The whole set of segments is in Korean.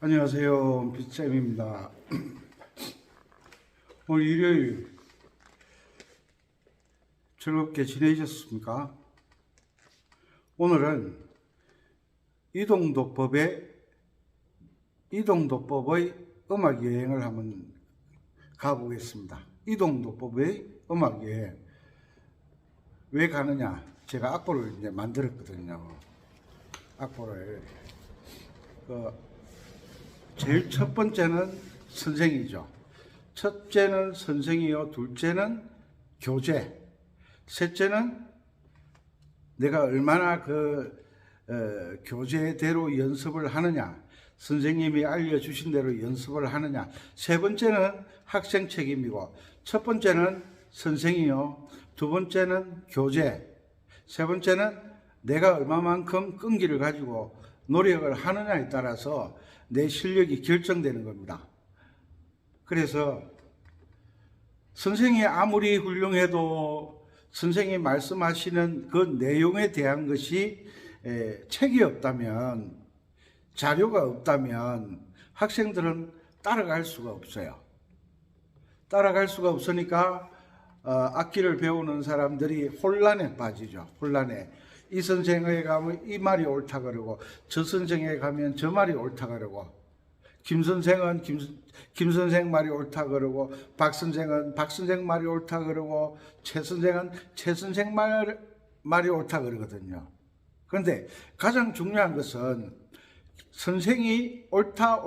안녕하세요. 빗쌤입니다. 오늘 일요일 즐겁게 지내셨습니까? 오늘은 이동도법의 음악 여행을 한번 가보겠습니다. 이동도법의 음악 여행. 왜 가느냐? 제가 악보를 이제 만들었거든요. 악보를. 제일 첫 번째는 선생이죠. 첫째는 선생이요. 둘째는 교재. 셋째는 내가 얼마나 교재대로 연습을 하느냐. 선생님이 알려주신 대로 연습을 하느냐. 세 번째는 학생 책임이고, 첫 번째는 선생이요. 두 번째는 교재. 세 번째는 내가 얼마만큼 끈기를 가지고 노력을 하느냐에 따라서 내 실력이 결정되는 겁니다. 그래서 선생이 아무리 훌륭해도 선생이 말씀하시는 그 내용에 대한 것이 책이 없다면, 자료가 없다면 학생들은 따라갈 수가 없어요. 따라갈 수가 없으니까 악기를 배우는 사람들이 혼란에 빠지죠. 혼란에. 이 선생에 가면 이 말이 옳다 그러고, 저 선생에 가면 저 말이 옳다 그러고, 김 선생은 김 선생 말이 옳다 그러고, 박 선생은 박 선생 말이 옳다 그러고, 최 선생은 최 선생 말이 옳다 그러거든요. 그런데 가장 중요한 것은 선생이 옳다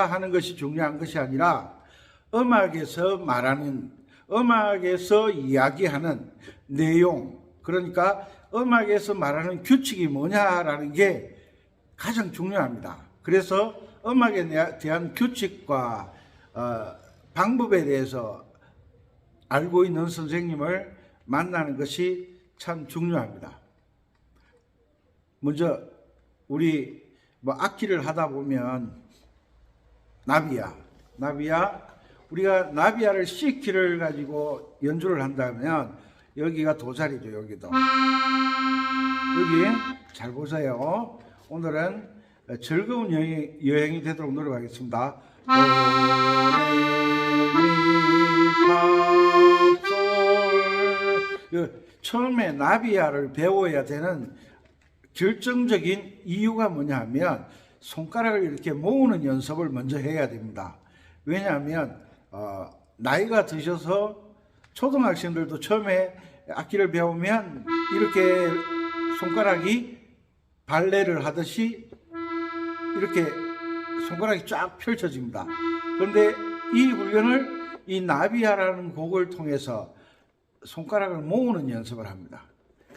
하는 것이 중요한 것이 아니라 음악에서 말하는, 음악에서 이야기하는 내용, 그러니까 음악에서 말하는 규칙이 뭐냐라는 게 가장 중요합니다. 그래서 음악에 대한 규칙과 방법에 대해서 알고 있는 선생님을 만나는 것이 참 중요합니다. 먼저 우리 악기를 하다 보면 나비야, 우리가 나비야를 C키를 가지고 연주를 한다면 여기가 도자리죠. 여기도. 여기 잘 보세요. 오늘은 즐거운 여행이 되도록 노력하겠습니다. 도, 레, 미, 파, 솔. 처음에 나비야를 배워야 되는 결정적인 이유가 뭐냐 하면 손가락을 이렇게 모으는 연습을 먼저 해야 됩니다. 왜냐하면 나이가 드셔서 초등학생들도 처음에 악기를 배우면 이렇게 손가락이 발레를 하듯이 이렇게 손가락이 쫙 펼쳐집니다. 그런데 이 훈련을 이 나비야라는 곡을 통해서 손가락을 모으는 연습을 합니다.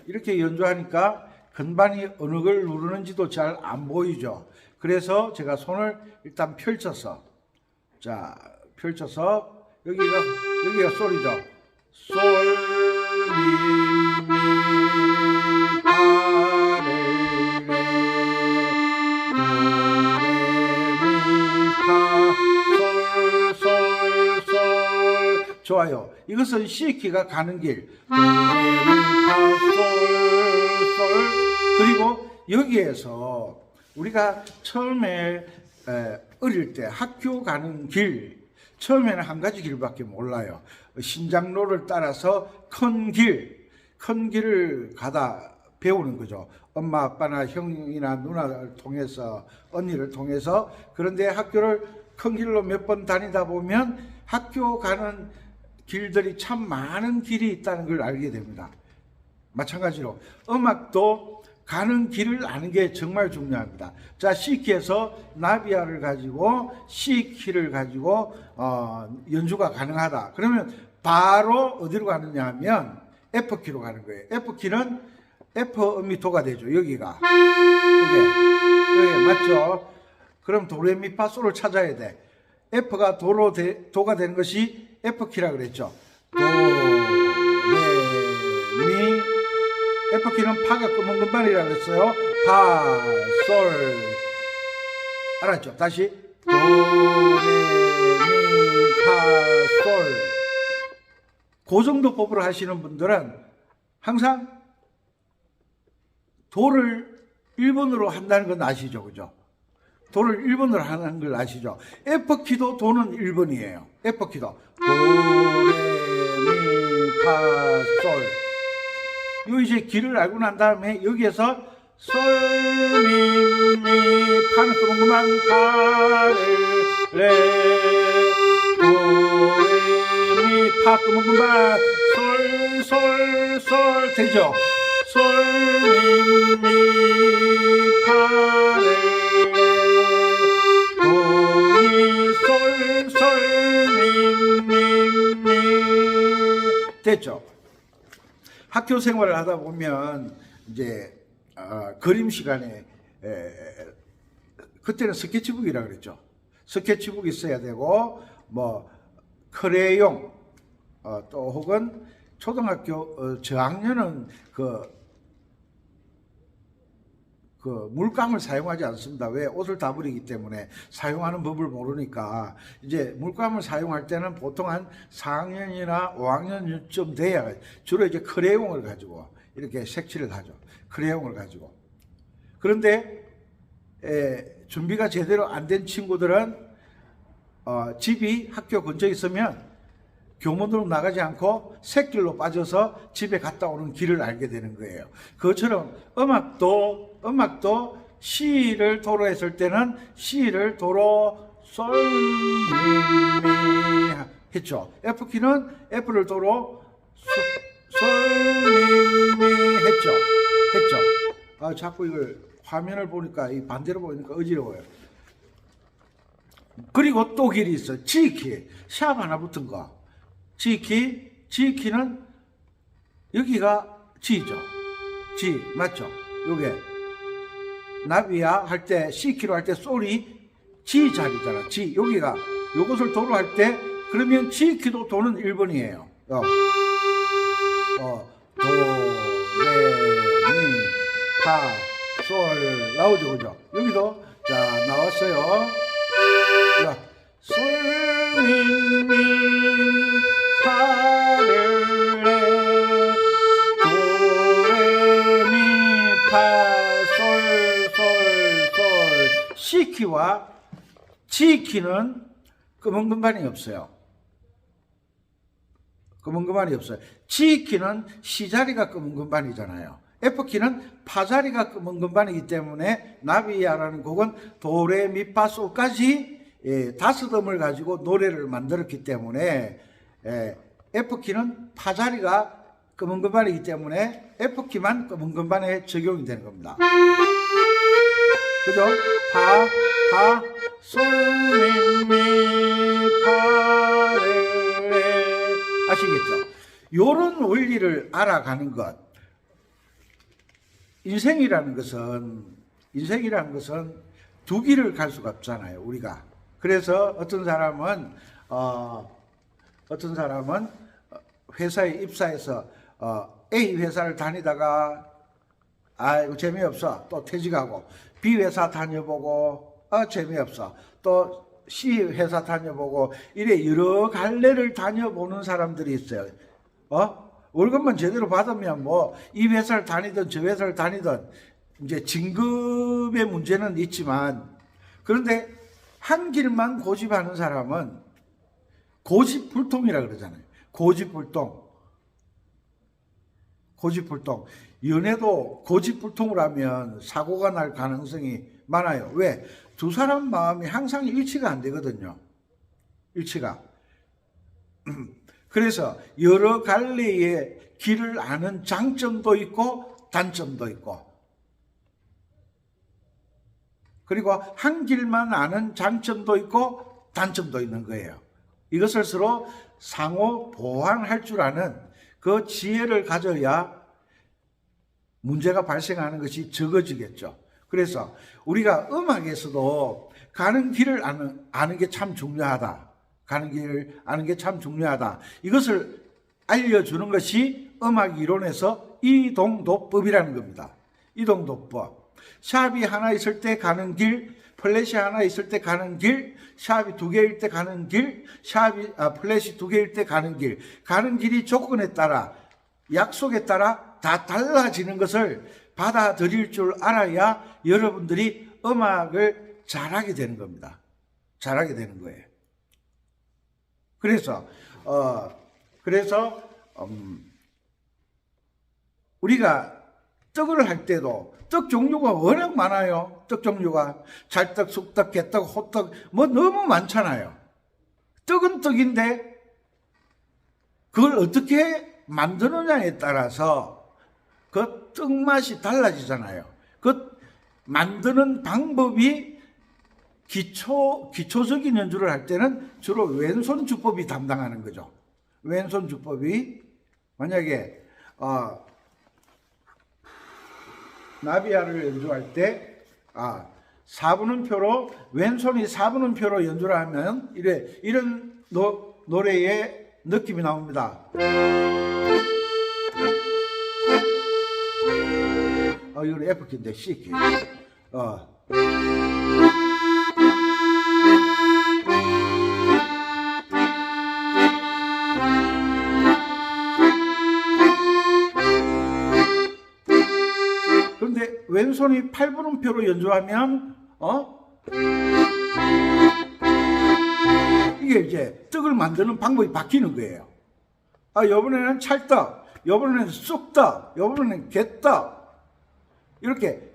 이렇게 연주하니까 건반이 어느 걸 누르는지도 잘 안 보이죠. 그래서 제가 손을 일단 펼쳐서, 자, 펼쳐서 여기가 솔이죠. 솔, 미, 미, 파, 레, 레, 도, 레, 미, 파, 솔. 좋아요. 이것은 C키가 가는 길. 도, 레, 미, 파, 솔. 그리고 여기에서 우리가 처음에 어릴 때 학교 가는 길, 처음에는 한 가지 길밖에 몰라요. 신장로를 따라서 큰 길을 가다 배우는 거죠. 엄마, 아빠나 형이나 누나를 통해서, 언니를 통해서. 그런데 학교를 큰 길로 몇 번 다니다 보면 학교 가는 길들이 참 많은 길이 있다는 걸 알게 됩니다. 마찬가지로 음악도 가는 길을 아는 게 정말 중요합니다. 자, C키에서 나비야를 가지고 C키를 가지고 연주가 가능하다. 그러면 바로 어디로 가느냐 하면 F키로 가는 거예요. F키는 F 음이 도가 되죠. 여기가. 여기 맞죠? 그럼 도레미파솔을 찾아야 돼. F가 도가 되는 것이 F키라 그랬죠. 도, 레, 미. F키는 파가 검은 건반이라고 했어요. 파, 솔. 알았죠? 다시. 도, 레, 미, 파, 솔. 그 정도 법으로 하시는 분들은 항상 도를 1번으로 한다는 건 아시죠? 그죠? 도를 1번으로 하는 걸 아시죠? F키도 도는 1번이에요. F키도 도레미파솔. 요 이제 기를 알고 난 다음에 여기에서 솔미미파는 그만 파레레 도레미파 그만 솔솔솔 되죠? 솔미미파레 도미솔솔미미미 됐죠? 학교 생활을 하다 보면 이제 그림 시간에 그때는 스케치북이라 그랬죠. 스케치북 있어야 되고 뭐 크레용 또 혹은 초등학교 저학년은 그 물감을 사용하지 않습니다. 왜? 옷을 다 버리기 때문에 사용하는 법을 모르니까 이제 물감을 사용할 때는 보통 한 4학년이나 5학년쯤 돼야 주로 이제 크레용을 가지고 이렇게 색칠을 하죠. 크레용을 가지고. 그런데 준비가 제대로 안 된 친구들은 집이 학교 근처에 있으면 교문으로 나가지 않고 샛길로 빠져서 집에 갔다 오는 길을 알게 되는 거예요. 그것처럼 음악도 시를 도로 했을 때는 시를 도로 솔미미 했죠. F키는 F를 도로 솔미미 했죠. 자꾸 이걸 화면을 보니까 이 반대로 보니까 어지러워요. 그리고 또 길이 있어요. G키, 샵 하나 붙은 거. G키는 여기가 G죠. G 맞죠? 요게 나비야 할 때 C키로 할 때 솔이 G 자리잖아. G 여기가 요것을 도로 할 때 그러면 G키도 도는 1번이에요. 도, 레, 미, 파, 솔 나오죠, 그죠? 여기도 자 나왔어요. 자, 솔, 미, 미, 파, 레, 도, 레, 미, 파, 솔, 솔, 솔. C키와 G키는 검은 금반이 없어요. 검은 금반이 없어요. G키는 C자리가 검은 금반이잖아요. F키는 파자리가 검은 금반이기 때문에 나비야라는 곡은 도레미파솔까지 5음을 가지고 노래를 만들었기 때문에 F키는 파자리가 검은 금반이기 때문에 F키만 검은 금반에 적용이 되는 겁니다. 그죠? 파, 솔, 미, 파, 레. 아시겠죠? 요런 원리를 알아가는 것. 인생이라는 것은 두 길을 갈 수가 없잖아요, 우리가. 그래서 어떤 사람은 회사에 입사해서 A 회사를 다니다가 아이고 재미없어 또 퇴직하고, B 회사 다녀보고 재미없어 또 C 회사 다녀보고, 이래 여러 갈래를 다녀보는 사람들이 있어요. 월급만 제대로 받으면 뭐 이 회사를 다니든 저 회사를 다니든 이제 진급의 문제는 있지만, 그런데 한 길만 고집하는 사람은 고집불통이라 그러잖아요. 고집불통. 연애도 고집불통을 하면 사고가 날 가능성이 많아요. 왜? 두 사람 마음이 항상 일치가 안 되거든요. 일치가. 그래서 여러 갈래의 길을 아는 장점도 있고 단점도 있고, 그리고 한 길만 아는 장점도 있고 단점도 있는 거예요. 이것을 서로 상호 보완할 줄 아는 그 지혜를 가져야 문제가 발생하는 것이 적어지겠죠. 그래서 우리가 음악에서도 가는 길을 아는 게 참 중요하다. 이것을 알려주는 것이 음악 이론에서 이동도법이라는 겁니다. 이동도법. 샵이 하나 있을 때 가는 길, 플랫이 하나 있을 때 가는 길, 샵이 두 개일 때 가는 길, 플랫이 두 개일 때 가는 길. 가는 길이 조건에 따라, 약속에 따라 다 달라지는 것을 받아들일 줄 알아야 여러분들이 음악을 잘하게 되는 겁니다. 잘하게 되는 거예요. 그래서 우리가 떡을 할 때도 떡 종류가 워낙 많아요. 떡 종류가 찰떡, 숙떡, 개떡, 호떡 뭐 너무 많잖아요. 떡은 떡인데 그걸 어떻게 만드느냐에 따라서 그 떡 맛이 달라지잖아요. 그 만드는 방법이 기초적인 연주를 할 때는 주로 왼손 주법이 담당하는 거죠. 왼손 주법이 만약에 나비야를 연주할 때 4분음표로 왼손이 4분음표로 연주를 하면 이런 노래의 느낌이 나옵니다. 이건 F키인데 C키. 그런데 왼손이 8분음표로 연주하면 이게 이제 떡을 만드는 방법이 바뀌는 거예요. 이번에는 찰떡, 이번에는 쑥떡, 이번에는 개떡. 이렇게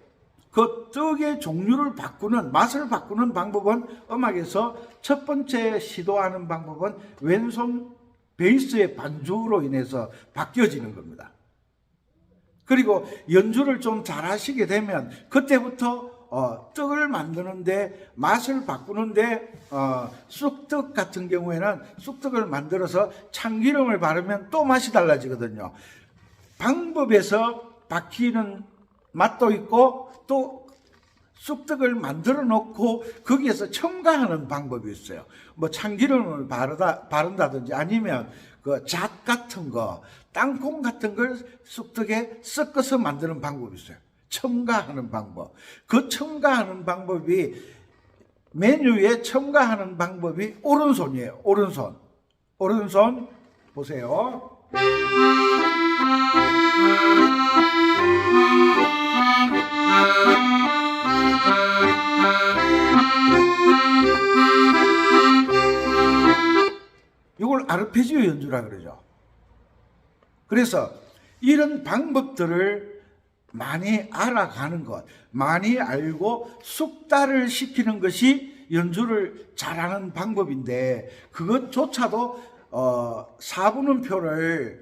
그 떡의 종류를 바꾸는, 맛을 바꾸는 방법은 음악에서 첫 번째 시도하는 방법은 왼손 베이스의 반주로 인해서 바뀌어지는 겁니다. 그리고 연주를 좀 잘하시게 되면 그때부터 떡을 만드는데 맛을 바꾸는데 쑥떡 같은 경우에는 쑥떡을 만들어서 참기름을 바르면 또 맛이 달라지거든요. 방법에서 바뀌는 맛도 있고 또 쑥떡을 만들어 놓고 거기에서 첨가하는 방법이 있어요. 뭐 참기름을 바른다든지 아니면 그 잣 같은 거, 땅콩 같은 걸 쑥떡에 섞어서 만드는 방법이 있어요. 첨가하는 방법. 그 첨가하는 방법이 메뉴에 첨가하는 방법이 오른손이에요. 오른손 보세요. 이걸 아르페지오 연주라 그러죠. 그래서 이런 방법들을 많이 알아가는 것, 많이 알고 숙달을 시키는 것이 연주를 잘하는 방법인데 그것조차도 4분음표를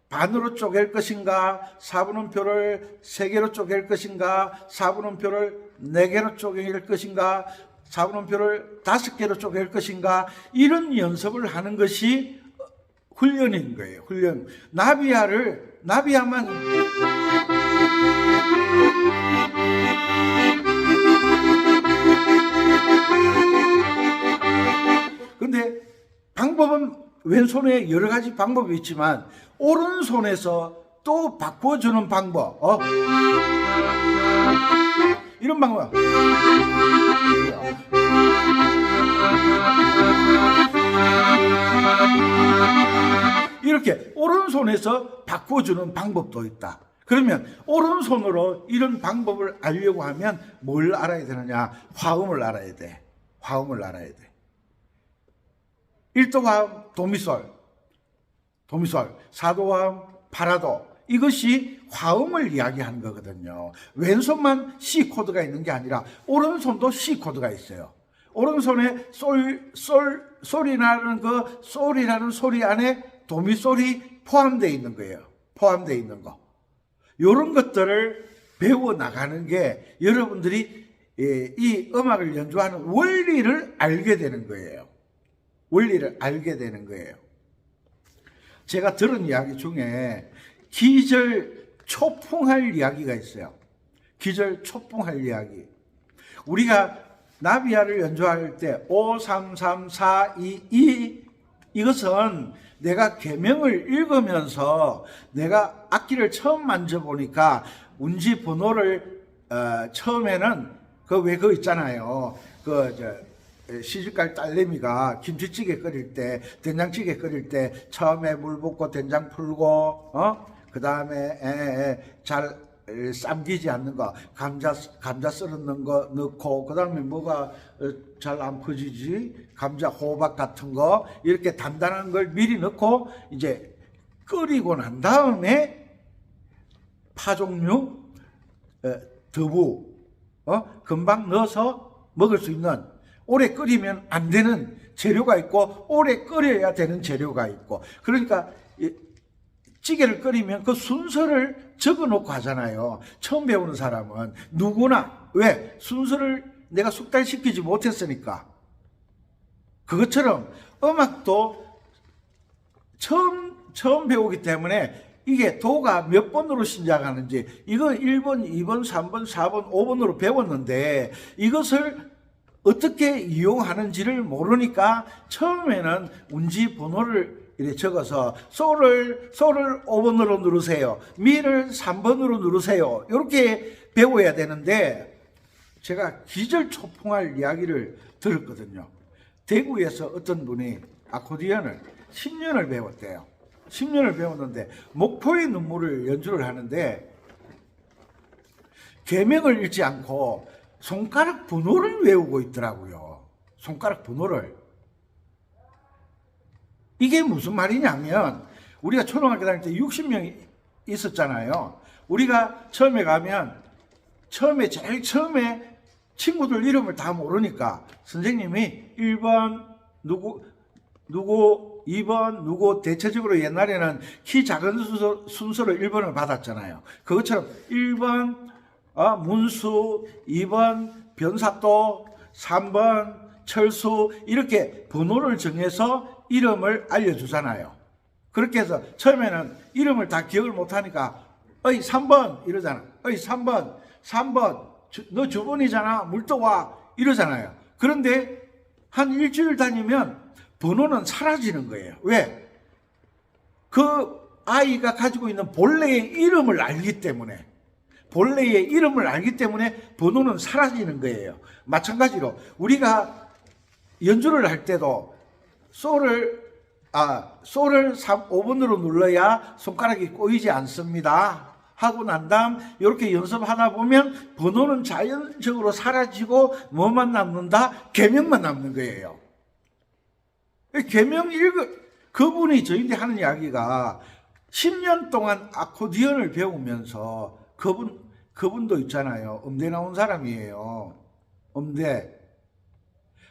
반으로 쪼갤 것인가, 4분음표를 3개로 쪼갤 것인가, 4분음표를 4개로 쪼갤 것인가, 4분음표를 5개로 쪼갤 것인가, 이런 연습을 하는 것이 훈련인 거예요. 훈련. 나비야만 근데 방법은 왼손에 여러 가지 방법이 있지만 오른손에서 또 바꿔주는 방법, 이런 방법. 이렇게 오른손에서 바꿔주는 방법도 있다. 그러면 오른손으로 이런 방법을 알려고 하면 뭘 알아야 되느냐? 화음을 알아야 돼. 화음을 알아야 돼. 1도화음 도미솔, 4도화음 파라도, 이것이 화음을 이야기하는 거거든요. 왼손만 C 코드가 있는 게 아니라 오른손도 C 코드가 있어요. 오른손에 솔이라는 솔이라는 소리 안에 도미솔이 포함되어 있는 거예요. 포함되어 있는 거. 이런 것들을 배워 나가는 게 여러분들이 이 음악을 연주하는 원리를 알게 되는 거예요. 원리를 알게 되는 거예요. 제가 들은 이야기 중에 기절 초풍할 이야기가 있어요. 기절 초풍할 이야기. 우리가 나비야를 연주할 때 5, 3, 3, 4, 2, 2 이것은 내가 계명을 읽으면서 내가 악기를 처음 만져보니까 운지 번호를 처음에는 그거 있잖아요. 시집갈 딸내미가 김치찌개 끓일 때, 된장찌개 끓일 때 처음에 물 붓고 된장 풀고 그 다음에 잘 쌈기지 않는 거, 감자 썰은 거 넣고, 그 다음에 뭐가 잘 안 퍼지지? 감자, 호박 같은 거, 이렇게 단단한 걸 미리 넣고, 이제 끓이고 난 다음에 파 종류, 두부, 금방 넣어서 먹을 수 있는, 오래 끓이면 안 되는 재료가 있고, 오래 끓여야 되는 재료가 있고, 그러니까 찌개를 끓이면 그 순서를 적어 놓고 하잖아요. 처음 배우는 사람은 누구나. 왜? 순서를 내가 숙달시키지 못했으니까. 그것처럼 음악도 처음 배우기 때문에 이게 도가 몇 번으로 시작하는지, 이거 1번, 2번, 3번, 4번, 5번으로 배웠는데 이것을 어떻게 이용하는지를 모르니까 처음에는 운지 번호를 이렇게 적어서 소를 5번으로 누르세요. 미를 3번으로 누르세요. 이렇게 배워야 되는데, 제가 기절초풍할 이야기를 들었거든요. 대구에서 어떤 분이 아코디언을 10년을 배웠대요. 10년을 배웠는데 목포의 눈물을 연주를 하는데 계명을 읽지 않고 손가락 번호를 외우고 있더라고요. 손가락 번호를. 이게 무슨 말이냐면, 우리가 초등학교 다닐 때 60명이 있었잖아요. 우리가 처음에 가면 제일 처음에 친구들 이름을 다 모르니까 선생님이 1번 누구 2번 누구, 대체적으로 옛날에는 키 작은 순서로 1번을 받았잖아요. 그것처럼 1번 문수, 2번 변사또, 3번 철수, 이렇게 번호를 정해서 이름을 알려주잖아요. 그렇게 해서 처음에는 이름을 다 기억을 못하니까 3번 이러잖아. 3번 너 주번이잖아, 물 떠와, 이러잖아요. 그런데 한 일주일 다니면 번호는 사라지는 거예요. 왜? 그 아이가 가지고 있는 본래의 이름을 알기 때문에, 번호는 사라지는 거예요. 마찬가지로 우리가 연주를 할 때도 소를 5번으로 눌러야 손가락이 꼬이지 않습니다 하고 난 다음 이렇게 연습하다 보면 번호는 자연적으로 사라지고 뭐만 남는다? 계명만 남는 거예요. 계명 그분이 저희한테 하는 이야기가 10년 동안 아코디언을 배우면서, 그분도 있잖아요. 음대 나온 사람이에요. 음대.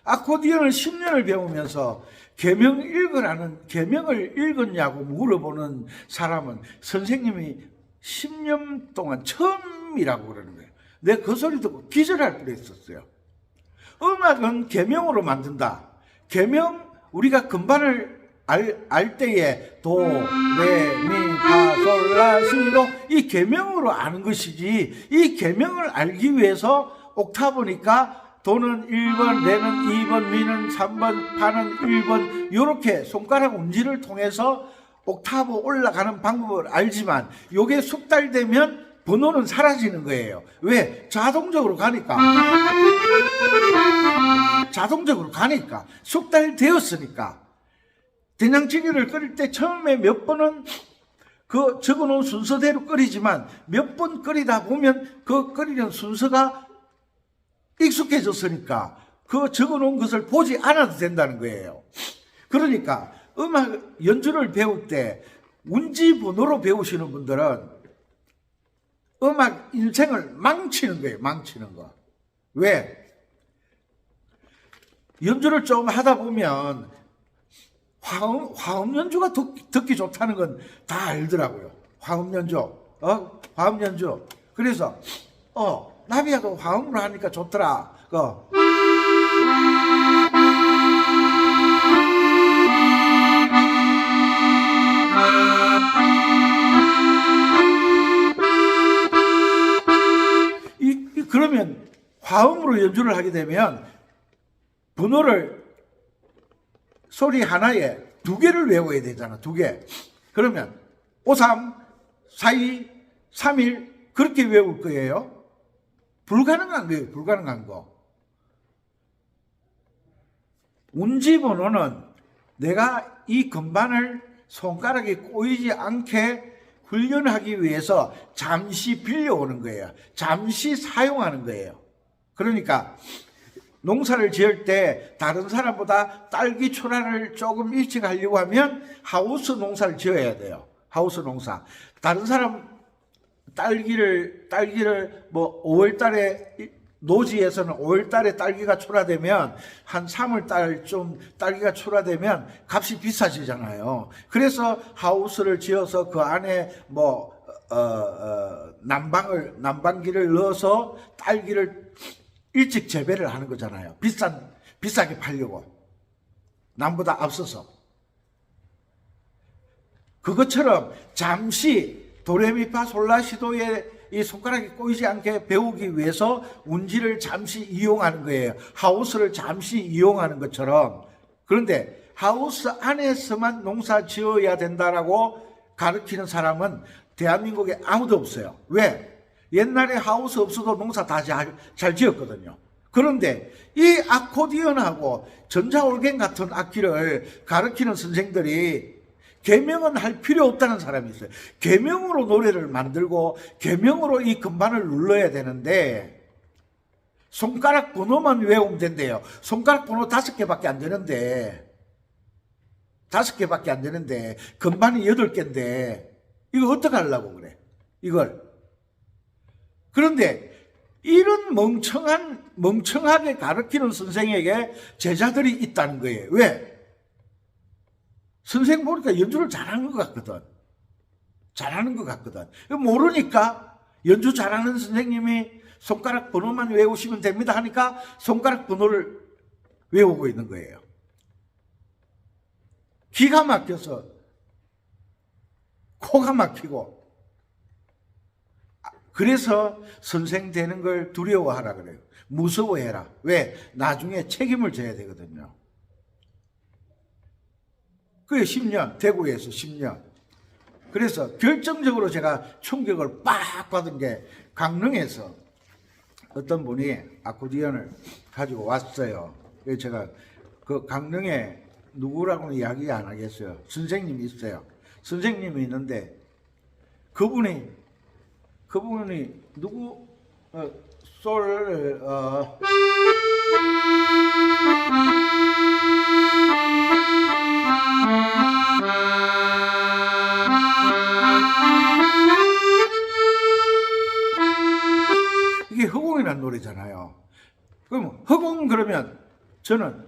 아코디언을 10년을 배우면서 계명을 읽었냐고 물어보는 사람은 선생님이 10년 동안 처음이라고 그러는 거예요. 내가 그 소리 듣고 기절할 뻔했었어요. 음악은 계명으로 만든다. 계명, 우리가 금반을 알 때에 도, 레, 미, 파, 솔, 라, 시, 도, 이 계명으로 아는 것이지, 이 계명을 알기 위해서 옥타브니까 도는 1번, 레는 2번, 미는 3번, 파는 1번, 이렇게 손가락 운지를 통해서 옥타브 올라가는 방법을 알지만, 요게 숙달되면 번호는 사라지는 거예요. 왜? 자동적으로 가니까. 숙달되었으니까. 된장찌개를 끓일 때 처음에 몇 번은 그 적어놓은 순서대로 끓이지만, 몇 번 끓이다 보면 그 끓이는 순서가 익숙해졌으니까 그 적어놓은 것을 보지 않아도 된다는 거예요. 그러니까 음악 연주를 배울 때 운지 번호로 배우시는 분들은 음악 인생을 망치는 거예요. 망치는 거. 왜? 연주를 좀 하다 보면 화음 연주가 듣기 좋다는 건 다 알더라고요. 화음 연주. 그래서 나비야도 화음으로 하니까 좋더라. 그러면 화음으로 연주를 하게 되면 번호를 소리 하나에 2개를 외워야 되잖아. 2개. 그러면 5, 3, 4, 2, 3, 1 그렇게 외울 거예요. 불가능한 거예요. 불가능한 거. 운지 번호는 내가 이 건반을 손가락에 꼬이지 않게 훈련하기 위해서 잠시 빌려오는 거예요. 잠시 사용하는 거예요. 그러니까 농사를 지을 때 다른 사람보다 딸기 출하를 조금 일찍 하려고 하면 하우스 농사를 지어야 돼요. 하우스 농사. 다른 사람 딸기를 뭐 5월 달에 노지에서는 5월 달에 딸기가 출하되면 한 3월 달쯤 딸기가 출하되면 값이 비싸지잖아요. 그래서 하우스를 지어서 그 안에 뭐 난방기를 넣어서 딸기를 일찍 재배를 하는 거잖아요. 비싸게 팔려고. 남보다 앞서서. 그것처럼 잠시 도레미파솔라시도의 이 손가락이 꼬이지 않게 배우기 위해서 운지를 잠시 이용하는 거예요. 하우스를 잠시 이용하는 것처럼. 그런데 하우스 안에서만 농사 지어야 된다라고 가르치는 사람은 대한민국에 아무도 없어요. 왜? 옛날에 하우스 없어도 농사 다 잘 지었거든요. 그런데 이 아코디언하고 전자올겐 같은 악기를 가르치는 선생들이 계명은 할 필요 없다는 사람이 있어요. 계명으로 노래를 만들고 계명으로 이 건반을 눌러야 되는데 손가락 번호만 외우면 된대요. 손가락 번호 5개밖에 안 되는데 5개밖에 안 되는데 건반이 8개인데 이거 어떻게 하려고 그래? 이걸. 그런데 이런 멍청하게 가르치는 선생에게 제자들이 있다는 거예요. 왜? 선생 보니까 연주를 잘하는 것 같거든. 잘하는 것 같거든. 모르니까 연주 잘하는 선생님이 손가락 번호만 외우시면 됩니다 하니까 손가락 번호를 외우고 있는 거예요. 기가 막혀서 코가 막히고. 그래서 선생 되는 걸 두려워하라 그래요. 무서워해라. 왜? 나중에 책임을 져야 되거든요. 그게 10년, 대구에서 10년. 그래서 결정적으로 제가 충격을 빡 받은 게 강릉에서 어떤 분이 아코디언을 가지고 왔어요. 그래서 제가 그 강릉에 누구라고는 이야기 안 하겠어요. 선생님이 있어요. 선생님이 있는데 그분이 누구 이게 허공이라는 노래잖아요. 그럼 허공 그러면 저는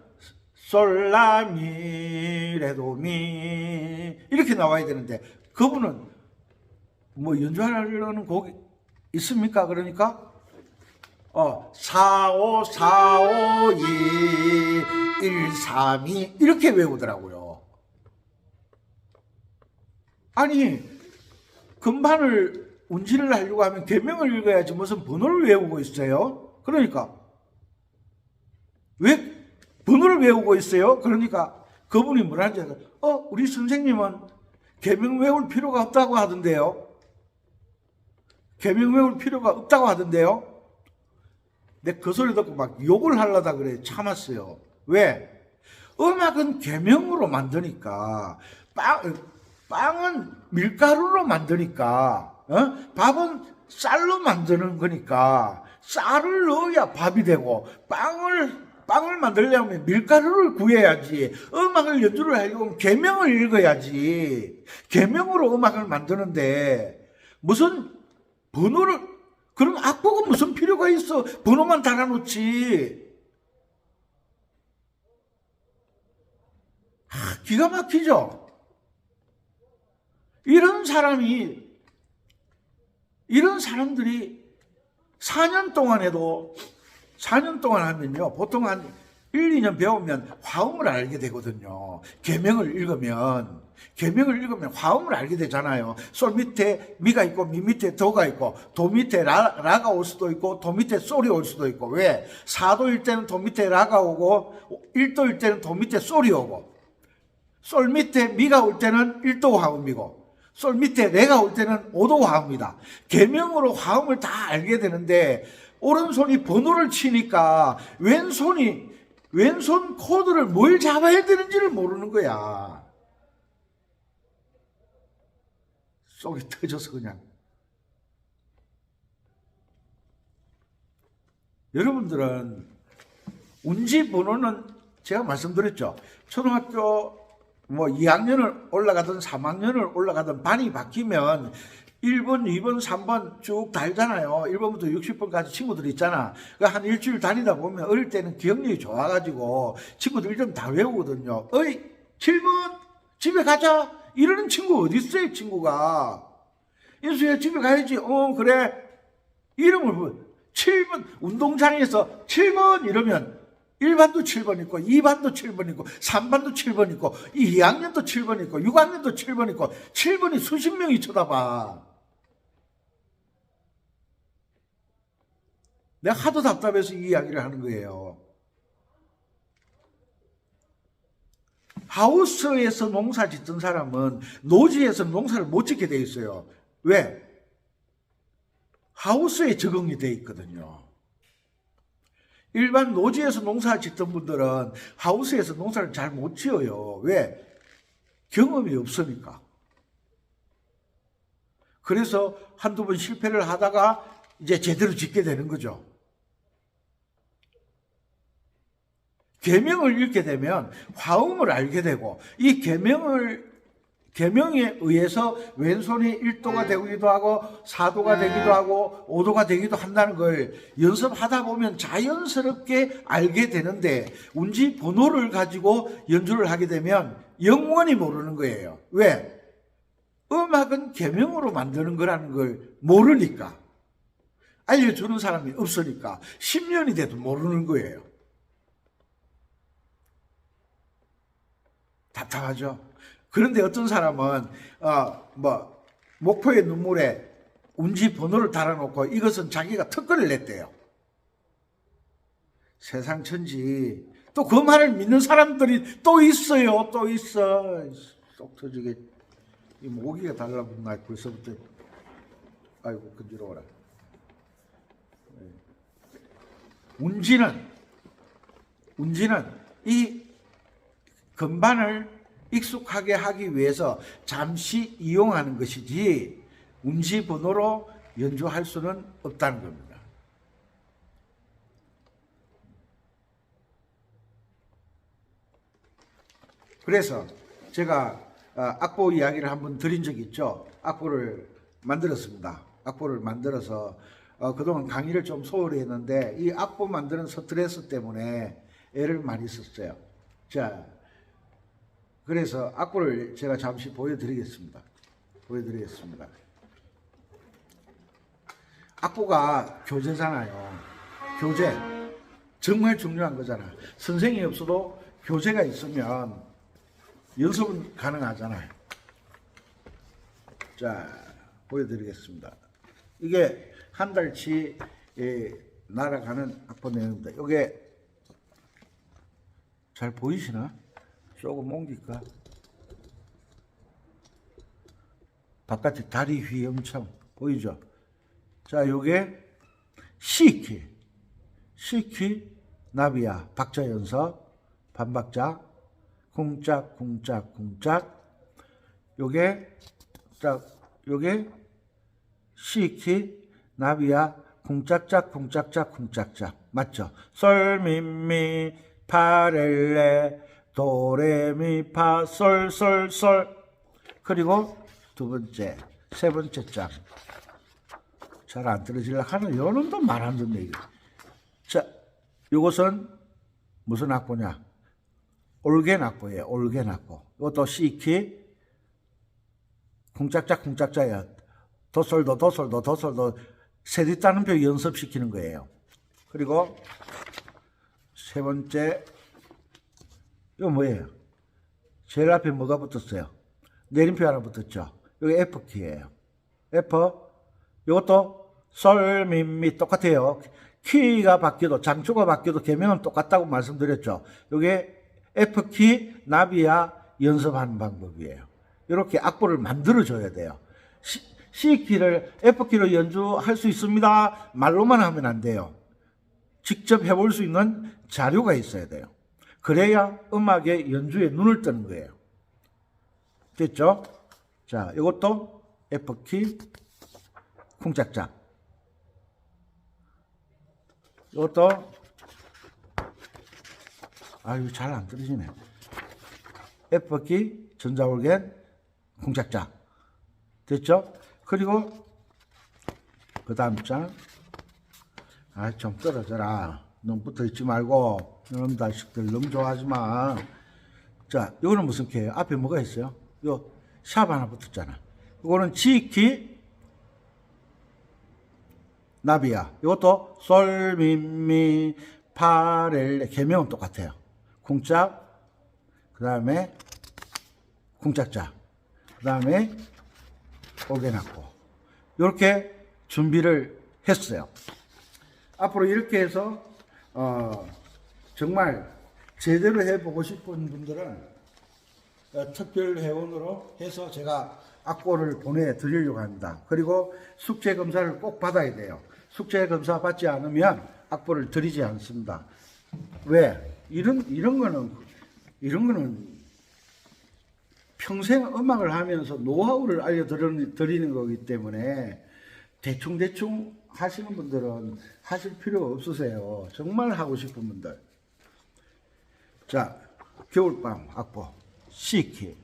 솔라미 레도미 이렇게 나와야 되는데 그분은 뭐 연주하려는 곡이 있습니까? 그러니까 4, 5, 4, 5, 2, 1, 3, 2 이렇게 외우더라고요. 아니 건반을 운지를 하려고 하면 계명을 읽어야지 무슨 번호를 외우고 있어요? 그러니까 왜 번호를 외우고 있어요? 그러니까 그분이 뭐라는지 알아요? 우리 선생님은 계명 외울 필요가 없다고 하던데요. 계명 외울 필요가 없다고 하던데요. 내 그 소리 듣고 막 욕을 하려다 그래. 참았어요. 왜? 음악은 계명으로 만드니까 빵은 밀가루로 만드니까 밥은 쌀로 만드는 거니까 쌀을 넣어야 밥이 되고 빵을 만들려면 밀가루를 구해야지. 음악을 연주를 하려면 계명을 읽어야지. 계명으로 음악을 만드는데 무슨 번호를 그럼 악보가 무슨 필요가 있어? 번호만 달아놓지. 기가 막히죠? 이런 사람들이 4년 동안 해도 4년 동안 하면요. 보통 한 1, 2년 배우면 화음을 알게 되거든요. 계명을 읽으면 화음을 알게 되잖아요. 솔 밑에 미가 있고 미 밑에 도가 있고 도 밑에 라가 올 수도 있고 도 밑에 솔이 올 수도 있고. 왜? 4도일 때는 도 밑에 라가 오고 1도일 때는 도 밑에 솔이 오고 솔 밑에 미가 올 때는 1도 화음이고 솔 밑에 레가 올 때는 5도 화음이다. 계명으로 화음을 다 알게 되는데 오른손이 번호를 치니까 왼손 코드를 뭘 잡아야 되는지를 모르는 거야. 속이 터져서 그냥. 여러분들은 운지 번호는 제가 말씀드렸죠. 초등학교 뭐 2학년을 올라가든 3학년을 올라가든 반이 바뀌면 1번, 2번, 3번 쭉 달잖아요. 1번부터 60번까지 친구들 있잖아. 한 일주일 다니다 보면 어릴 때는 기억력이 좋아가지고 친구들 이름 다 외우거든요. 어이, 7번 집에 가자. 이러는 친구 어디 있어요, 친구가. 인수야 집에 가야지. 그래. 이름을 7번 운동장에서 7번 이러면 1반도 7번 있고 2반도 7번 있고 3반도 7번 있고 2학년도 7번 있고 6학년도 7번 있고 7번이 수십 명이 쳐다봐. 내가 하도 답답해서 이 이야기를 하는 거예요. 하우스에서 농사 짓던 사람은 노지에서 농사를 못 짓게 돼 있어요. 왜? 하우스에 적응이 돼 있거든요. 일반 노지에서 농사 짓던 분들은 하우스에서 농사를 잘 못 지어요. 왜? 경험이 없으니까. 그래서 한두 번 실패를 하다가 이제 제대로 짓게 되는 거죠. 계명을 읽게 되면 화음을 알게 되고, 이 계명에 의해서 왼손이 1도가 되기도 하고 4도가 되기도 하고 5도가 되기도 한다는 걸 연습하다 보면 자연스럽게 알게 되는데, 운지 번호를 가지고 연주를 하게 되면 영원히 모르는 거예요. 왜? 음악은 계명으로 만드는 거라는 걸 모르니까, 알려주는 사람이 없으니까 10년이 돼도 모르는 거예요. 답답하죠. 그런데 어떤 사람은 목포의 눈물에 운지 번호를 달아놓고 이것은 자기가 특허를 냈대요. 세상 천지. 또 그 말을 믿는 사람들이 또 있어요. 또 있어. 쏙 터지게. 이 모기가 달라붙나 벌써부터. 아이고 건드려워라. 운지는 이 건반을 익숙하게 하기 위해서 잠시 이용하는 것이지 운지 번호로 연주할 수는 없다는 겁니다. 그래서 제가 악보 이야기를 한번 드린 적이 있죠. 악보를 만들었습니다. 악보를 만들어서 그동안 강의를 좀 소홀히 했는데 이 악보 만드는 스트레스 때문에 애를 많이 썼어요. 자, 그래서 악보를 제가 잠시 보여드리겠습니다. 악보가 교재잖아요. 교재. 정말 중요한 거잖아. 선생이 없어도 교재가 있으면 연습은 가능하잖아요. 자, 보여드리겠습니다. 이게 한 달치 날아가는 악보 내용입니다. 이게 잘 보이시나? 조금 옮길까? 바깥에 다리 휘엄청 보이죠? 자, 요게 C키, 나비야, 박자 연서, 반박자, 쿵짝, 요게 C키, 나비야, 쿵짝짝, 맞죠? 솔, 미미, 파렐레, 도레미파 솔. 그리고 세 번째 장. 잘 안 떨어지려 하는 요놈도 말 안 듣네 이거. 자, 요것은 무슨 악보냐? 올겐 악보예요. 올겐 악보. 이것도 C키, 쿵짝짝야. 도솔도 세디 따는표 연습시키는 거예요. 그리고 세 번째, 이거 뭐예요? 제일 앞에 뭐가 붙었어요? 내림표 하나 붙었죠? 여기 F키예요. F. 이것도 솔, 미 똑같아요. 키가 바뀌어도, 장초가 바뀌어도 계명은 똑같다고 말씀드렸죠? 이게 F키, 나비야 연습하는 방법이에요. 이렇게 악보를 만들어줘야 돼요. C키를 F키로 연주할 수 있습니다. 말로만 하면 안 돼요. 직접 해볼 수 있는 자료가 있어야 돼요. 그래야 음악의 연주에 눈을 뜨는 거예요. 됐죠? 자, 이것도 F키 쿵짝짝. 이것도 이거 잘 안 떨어지네. F키 전자올겐 쿵짝짝. 됐죠? 그리고 그 다음 장. 좀 떨어져라. 너무 붙어 있지 말고. 이놈 자식들 너무 좋아하지 마. 자, 이거는 무슨 키예요? 앞에 뭐가 있어요? 요 샵 하나 붙었잖아. 이거는 G키 나비야. 이것도 솔, 미미, 파렐레. 개명은 똑같아요. 쿵짝, 그 다음에 쿵짝짝, 그 다음에 오게났고. 이렇게 준비를 했어요. 앞으로 이렇게 해서 정말 제대로 해보고 싶은 분들은 특별 회원으로 해서 제가 악보를 보내드리려고 합니다. 그리고 숙제 검사를 꼭 받아야 돼요. 숙제 검사 받지 않으면 악보를 드리지 않습니다. 왜? 이런 거는 평생 음악을 하면서 노하우를 알려드리는 거기 때문에 대충 하시는 분들은 하실 필요 없으세요. 정말 하고 싶은 분들. 자, 겨울밤 악보 C키.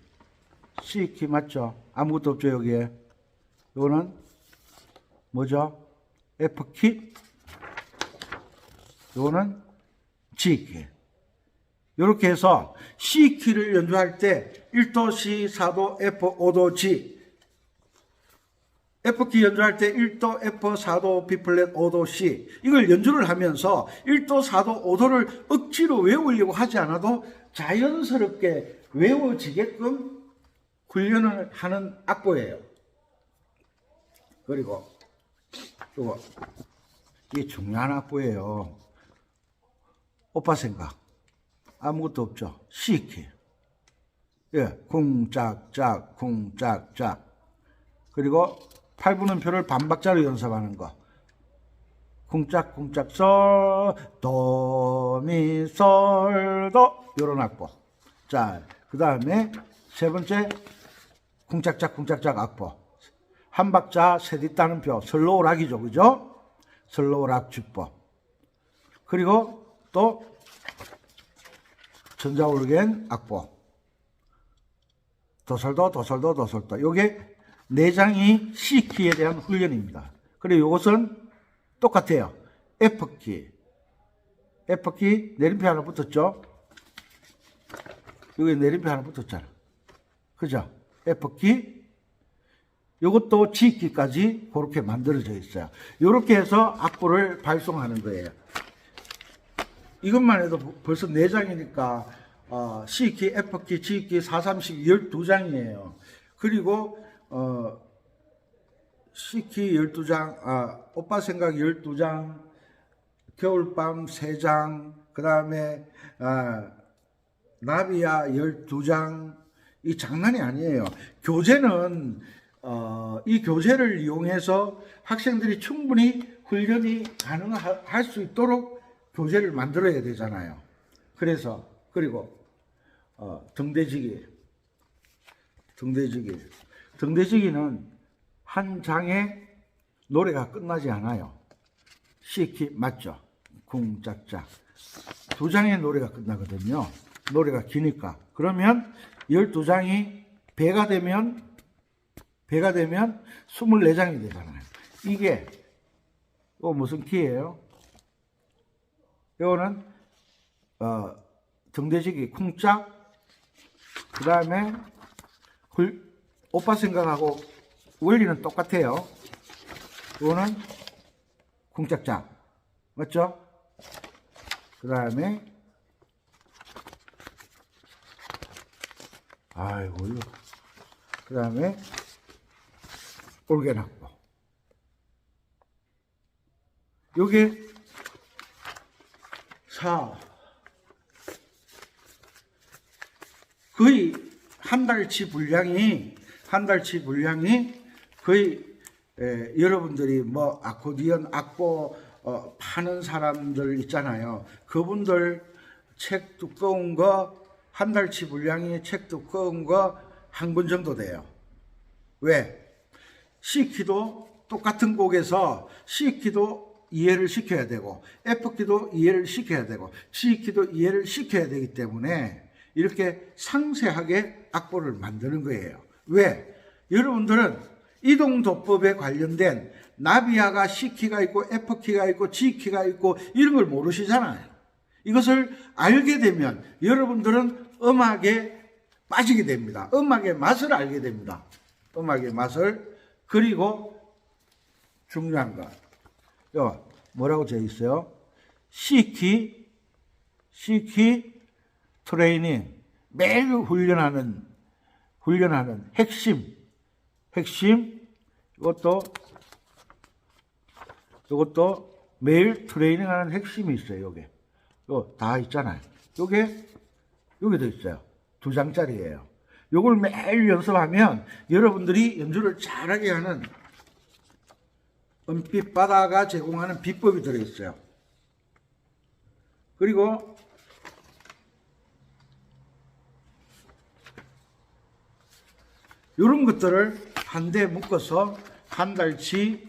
C키 맞죠? 아무것도 없죠 여기에. 이거는 뭐죠? F키. 이거는 G키. 이렇게 해서 C키를 연주할 때 1도 C, 4도 F, 5도 G. F키 연주할 때 1도 F, 4도 B 플랫, 5도 C. 이걸 연주를 하면서 1도, 4도, 5도를 억지로 외우려고 하지 않아도 자연스럽게 외워지게끔 훈련을 하는 악보예요. 그리고 이게 중요한 악보예요. 오빠 생각. 아무것도 없죠. C키. 예, 쿵짝짝, 쿵짝짝. 그리고 8분음표를 반박자로 연습하는 거. 쿵짝쿵짝 솔, 도, 미, 솔, 도. 요런 악보. 자, 그 다음에 세 번째 쿵짝짝 쿵짝짝 악보. 한 박자 세 뒷따는 표. 슬로우 락이죠. 그죠? 슬로우 락 주법. 그리고 또 전자올겐 악보. 도솔도 도솔도 도솔도. 요게 네 장이 C키에 대한 훈련입니다. 그리고 이것은 똑같아요. F키. F키 내림표 하나 붙었죠? 여기 내림표 하나 붙었잖아. 그죠? F키. 이것도 G키까지 그렇게 만들어져 있어요. 이렇게 해서 악보를 발송하는 거예요. 이것만 해도 벌써 4장이니까 C키, F키, G키, 4, 30, 12장이에요. 그리고 C키 12장, 오빠 생각 12장, 겨울밤 3장, 그 다음에 나비야 12장. 이 장난이 아니에요. 교재는 이 교재를 이용해서 학생들이 충분히 훈련이 가능할 수 있도록 교재를 만들어야 되잖아요. 그래서 그리고 등대지기는 한 장에 노래가 끝나지 않아요. C키 맞죠? 쿵짝짝. 2장의 노래가 끝나거든요. 노래가 기니까. 그러면 12장이 배가 되면 24장이 되잖아요. 이게 무슨 키예요? 이거는 등대지기 쿵짝. 그 다음에 오빠 생각하고 원리는 똑같아요. 이거는 쿵짝짝. 맞죠? 그 다음에 그 다음에 올게낙보. 요게 거의 한 달치 분량이 거의 여러분들이 뭐 아코디언 악보 파는 사람들 있잖아요. 그분들 책 두꺼운 거 한 달치 분량이 책 두꺼운 거 한 권 정도 돼요. 왜? C키도 똑같은 곡에서 C키도 이해를 시켜야 되고 F키도 이해를 시켜야 되고 G키도 이해를 시켜야 되기 때문에 이렇게 상세하게 악보를 만드는 거예요. 왜? 여러분들은 이동도법에 관련된 나비야가 C키가 있고 F키가 있고 G키가 있고 이런 걸 모르시잖아요. 이것을 알게 되면 여러분들은 음악에 빠지게 됩니다. 음악의 맛을 알게 됩니다. 음악의 맛을. 그리고 중요한 거 뭐라고 되어 있어요? C키 트레이닝, 매일 훈련하는 핵심 이것도 매일 트레이닝하는 핵심이 있어요. 요게 다 있잖아요. 여기도 있어요. 2장짜리예요. 요걸 매일 연습하면 여러분들이 연주를 잘하게 하는 은빛바다가 제공하는 비법이 들어있어요. 그리고 이런 것들을 한데 묶어서 한 달치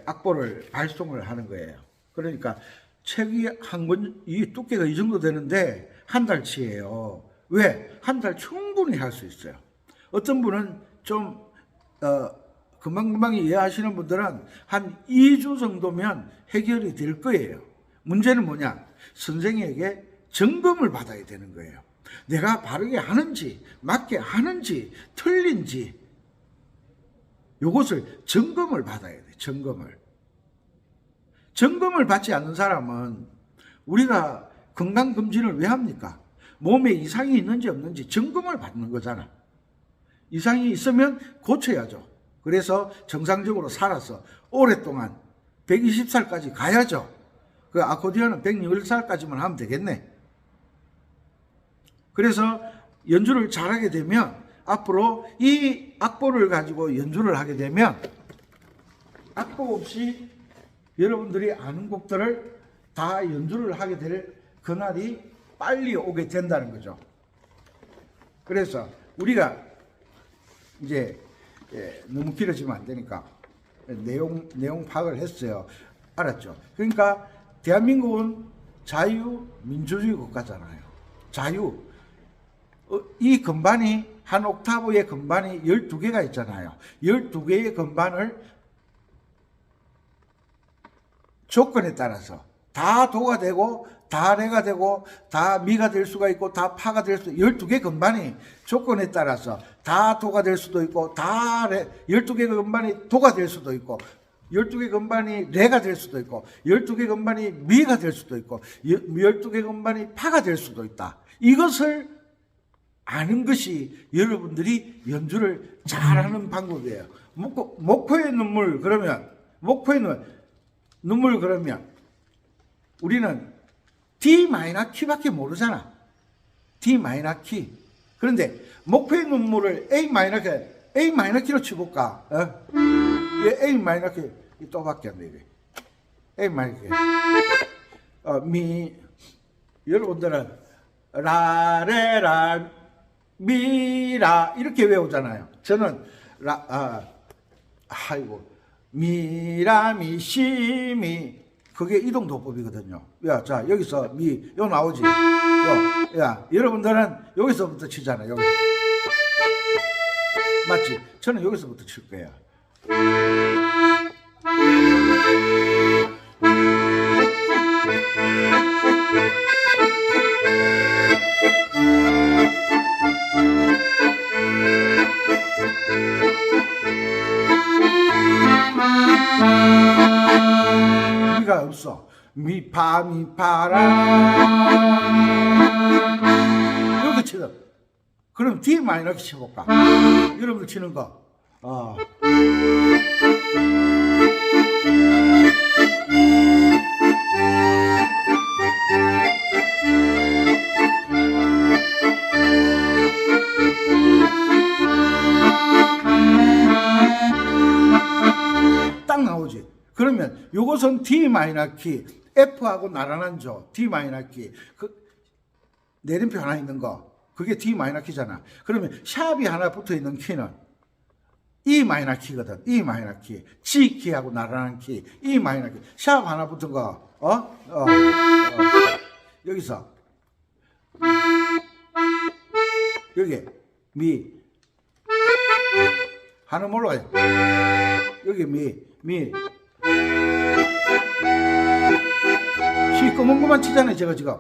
악보를 발송을 하는 거예요. 그러니까 책이 한 권, 이 두께가 이 정도 되는데 한 달치예요. 왜? 한 달 충분히 할 수 있어요. 어떤 분은 좀 금방금방 이해하시는 분들은 한 2주 정도면 해결이 될 거예요. 문제는 뭐냐? 선생에게 점검을 받아야 되는 거예요. 내가 바르게 하는지, 맞게 하는지, 틀린지 이것을 점검을 받아야 돼. 점검을 받지 않는 사람은 우리가 건강검진을 왜 합니까? 몸에 이상이 있는지 없는지 점검을 받는 거잖아. 이상이 있으면 고쳐야죠. 그래서 정상적으로 살아서 오랫동안 120살까지 가야죠. 그 아코디언은 110살까지만 하면 되겠네. 그래서 연주를 잘하게 되면 앞으로 이 악보를 가지고 연주를 하게 되면 악보 없이 여러분들이 아는 곡들을 다 연주를 하게 될 그날이 빨리 오게 된다는 거죠. 그래서 우리가 이제 너무 길어지면 안 되니까 내용 파악을 했어요. 알았죠? 그러니까 대한민국은 자유민주주의 국가잖아요. 자유. 이 건반이 한 옥타브의 건반이 12개가 있잖아요. 12개의 건반을 조건에 따라서 다 도가 되고 다 레가 되고 다 미가 될 수가 있고 다 파가 될 수도 12개 건반이 조건에 따라서 다 도가 될 수도 있고 다 12개 건반이 도가 될 수도 있고 12개 건반이 레가 될 수도 있고 12개 건반이 미가 될 수도 있고 12개 건반이 파가 될 수도 있다. 이것을 아는 것이 여러분들이 연주를 잘하는 방법이에요. 목포의 눈물 그러면 우리는 D 마이너 키밖에 모르잖아. D 마이너 키. 그런데 목포의 눈물을 A 마이너 키로 쳐볼까? A 마이너 키 또밖에 안 돼. 이게. A 마이너 키. 미 여러분들은 라레라 미라 이렇게 외우잖아요. 저는 미라 미시미 그게 이동도법이거든요. 자 여기서 요 나오지. 여러분들은 여기서부터 치잖아요. 여기 맞지? 저는 여기서부터 칠 거예요. 미가 없어. 미파라 이렇게 치다. 그럼 D 마이너 쳐볼까? 여러분들 치는 거. 딱 나오지. 그러면 요것은 D 마이너 키, F하고 나란한 조, D 마이너 키. 내림표 하나 있는 거. 그게 D 마이너 키잖아. 그러면 샵이 하나 붙어 있는 키는 E 마이너 키거든. E 마이너 키. G 키하고 나란한 키. E 마이너 키. 샵 하나 붙은 거. 여기서 여기 미 하나 뭘로 가요? 여기 미 시 검은 것만 치잖아요. 제가 지금